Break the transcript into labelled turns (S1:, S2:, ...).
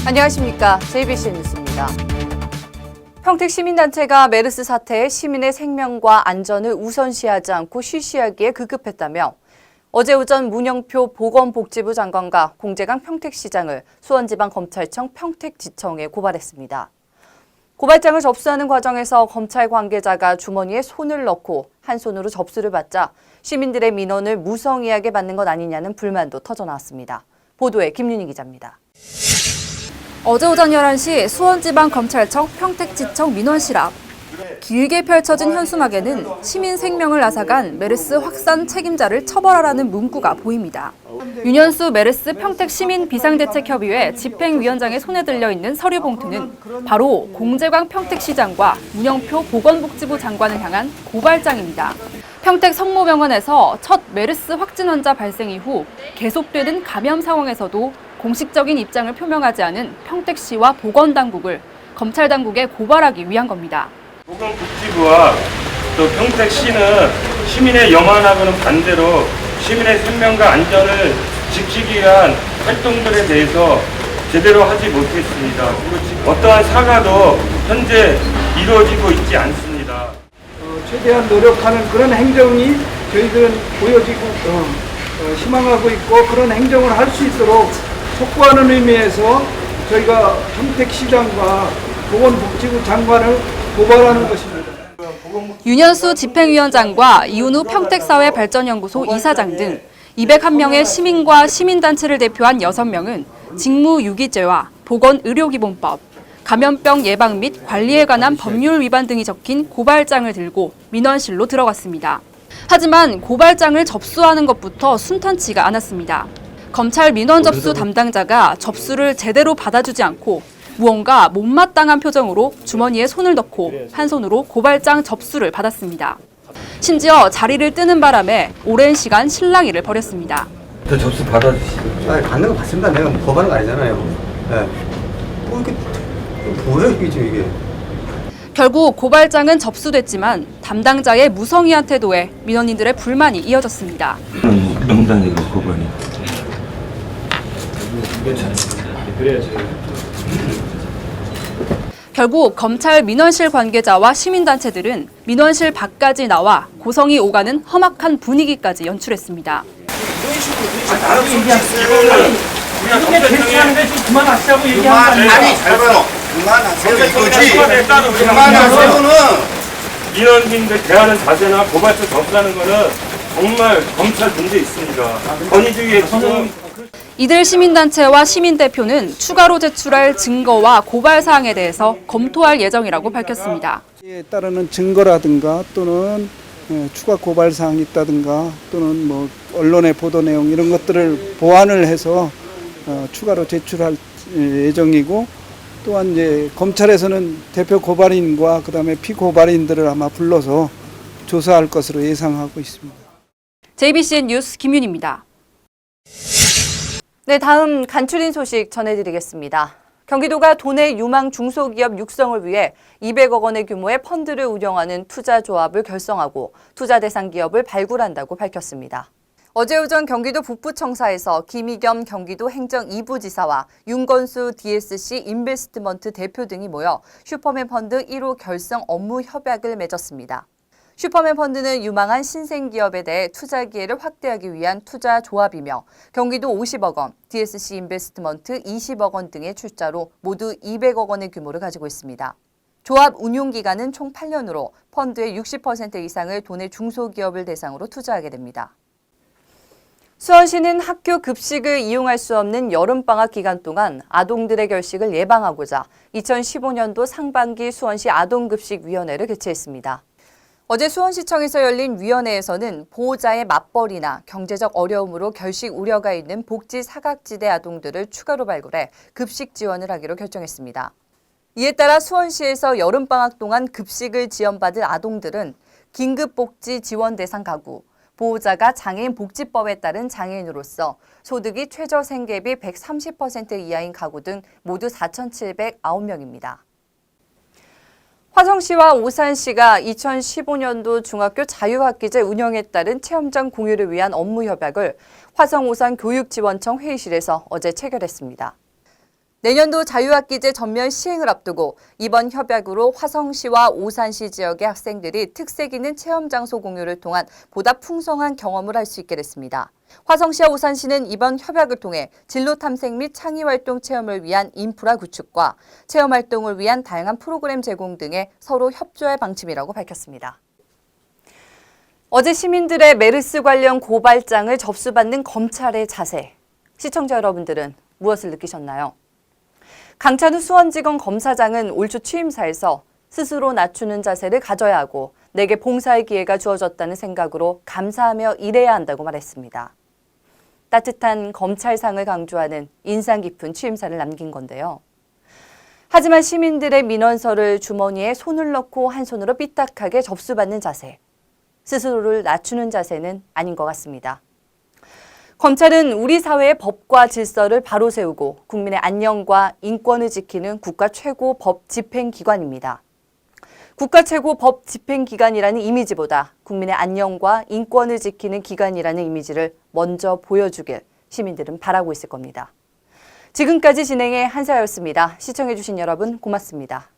S1: 안녕하십니까. JBC 뉴스입니다. 평택 시민단체가 메르스 사태에 시민의 생명과 안전을 우선시하지 않고 쉬쉬하기에 급급했다며 어제 오전 문영표 보건복지부 장관과 공재강 평택시장을 수원지방검찰청 평택지청에 고발했습니다. 고발장을 접수하는 과정에서 검찰 관계자가 주머니에 손을 넣고 한 손으로 접수를 받자 시민들의 민원을 무성의하게 받는 것 아니냐는 불만도 터져나왔습니다. 보도에 김윤희 기자입니다. 어제 오전 11시 수원지방검찰청 평택지청 민원실 앞. 길게 펼쳐진 현수막에는 시민 생명을 앗아간 메르스 확산 책임자를 처벌하라는 문구가 보입니다. 윤현수 메르스 평택시민 비상대책협의회 집행위원장의 손에 들려있는 서류 봉투는 바로 공재광 평택시장과 문영표 보건복지부 장관을 향한 고발장입니다. 평택 성모병원에서 첫 메르스 확진 환자 발생 이후 계속되는 감염 상황에서도 공식적인 입장을 표명하지 않은 평택시와 보건당국을 검찰당국에 고발하기 위한 겁니다.
S2: 보건복지부와 또 평택시는 시민의 영안하고는 반대로 시민의 생명과 안전을 지키기 위한 활동들에 대해서 제대로 하지 못했습니다. 그리고 어떠한 사과도 현재 이루어지고 있지 않습니다.
S3: 최대한 노력하는 그런 행정이 저희들은 보여지고 희망하고 있고 그런 행정을 할 수 있도록 촉구하는 의미에서 저희가 평택시장과 보건복지부 장관을 고발하는 것입니다.
S1: 윤현수 집행위원장과 이윤우 평택사회발전연구소 이사장 등 201명의 시민과 시민단체를 대표한 6명은 직무유기죄와 보건의료기본법, 감염병 예방 및 관리에 관한 법률 위반 등이 적힌 고발장을 들고 민원실로 들어갔습니다. 하지만 고발장을 접수하는 것부터 순탄치가 않았습니다. 검찰 민원 접수 담당자가 접수를 제대로 받아주지 않고 무언가 못마땅한 표정으로 주머니에 손을 넣고 한 손으로 고발장 접수를 받았습니다. 심지어 자리를 뜨는 바람에 오랜 시간 실랑이를 벌였습니다.
S4: 저 접수 받아주시죠.
S5: 받는 거 받습니다. 내가 뭐 거부하는 거 아니잖아요. 네. 뭐 이렇게 뭐예요 이게 지금 이게.
S1: 결국 고발장은 접수됐지만 담당자의 무성의한 태도에 민원인들의 불만이 이어졌습니다.
S4: 명단에 고발이.
S1: 결국 검찰 민원실 관계자와 시민단체들은 민원실 밖까지 나와 고성이 오가는 험악한 분위기까지 연출했습니다.
S2: 그만하시자고 얘기하는
S6: 아니 잘 봐요. 그만하세요 이거지. 그만하세요는
S2: 민원인들 대하는 자세나 고발서 접수하는 거는 정말 검찰 문제 있습니다. 권위주의에 지금
S1: 이들 시민단체와 시민대표는 추가로 제출할 증거와 고발 사항에 대해서 검토할 예정이라고 밝혔습니다.
S3: 이에 따르는 증거라든가 또는 추가 고발 사항이 있다든가 또는 뭐 언론의 보도 내용 이런 것들을 보완을 해서 추가로 제출할 예정이고 또한 이제 검찰에서는 대표 고발인과 그다음에 피고발인들을 아마 불러서 조사할 것으로 예상하고 있습니다.
S1: JBCN 뉴스 김윤희입니다. 네, 다음 간추린 소식 전해드리겠습니다. 경기도가 도내 유망 중소기업 육성을 위해 200억 원의 규모의 펀드를 운영하는 투자조합을 결성하고 투자 대상 기업을 발굴한다고 밝혔습니다. 어제 오전 경기도 북부청사에서 김희겸 경기도 행정 2부 지사와 윤건수 DSC 인베스트먼트 대표 등이 모여 슈퍼맨 펀드 1호 결성 업무 협약을 맺었습니다. 슈퍼맨 펀드는 유망한 신생기업에 대해 투자 기회를 확대하기 위한 투자 조합이며 경기도 50억 원, DSC 인베스트먼트 20억 원 등의 출자로 모두 200억 원의 규모를 가지고 있습니다. 조합 운용 기간은 총 8년으로 펀드의 60% 이상을 도내 중소기업을 대상으로 투자하게 됩니다. 수원시는 학교 급식을 이용할 수 없는 여름방학 기간 동안 아동들의 결식을 예방하고자 2015년도 상반기 수원시 아동급식위원회를 개최했습니다. 어제 수원시청에서 열린 위원회에서는 보호자의 맞벌이나 경제적 어려움으로 결식 우려가 있는 복지 사각지대 아동들을 추가로 발굴해 급식 지원을 하기로 결정했습니다. 이에 따라 수원시에서 여름방학 동안 급식을 지원받을 아동들은 긴급복지 지원 대상 가구, 보호자가 장애인 복지법에 따른 장애인으로서 소득이 최저 생계비 130% 이하인 가구 등 모두 4,709명입니다. 화성시와 오산시가 2015년도 중학교 자유학기제 운영에 따른 체험장 공유를 위한 업무 협약을 화성 오산 교육지원청 회의실에서 어제 체결했습니다. 내년도 자유학기제 전면 시행을 앞두고 이번 협약으로 화성시와 오산시 지역의 학생들이 특색 있는 체험 장소 공유를 통한 보다 풍성한 경험을 할 수 있게 됐습니다. 화성시와 오산시는 이번 협약을 통해 진로 탐색 및 창의 활동 체험을 위한 인프라 구축과 체험 활동을 위한 다양한 프로그램 제공 등에 서로 협조할 방침이라고 밝혔습니다. 어제 시민들의 메르스 관련 고발장을 접수받는 검찰의 자세. 시청자 여러분들은 무엇을 느끼셨나요? 강찬우 수원지검 검사장은 올 초 취임사에서 스스로 낮추는 자세를 가져야 하고 내게 봉사의 기회가 주어졌다는 생각으로 감사하며 일해야 한다고 말했습니다. 따뜻한 검찰상을 강조하는 인상 깊은 취임사를 남긴 건데요. 하지만 시민들의 민원서를 주머니에 손을 넣고 한 손으로 삐딱하게 접수받는 자세, 스스로를 낮추는 자세는 아닌 것 같습니다. 검찰은 우리 사회의 법과 질서를 바로 세우고 국민의 안녕과 인권을 지키는 국가 최고 법 집행기관입니다. 국가 최고 법 집행기관이라는 이미지보다 국민의 안녕과 인권을 지키는 기관이라는 이미지를 먼저 보여주길 시민들은 바라고 있을 겁니다. 지금까지 진행의 한사였습니다. 시청해주신 여러분 고맙습니다.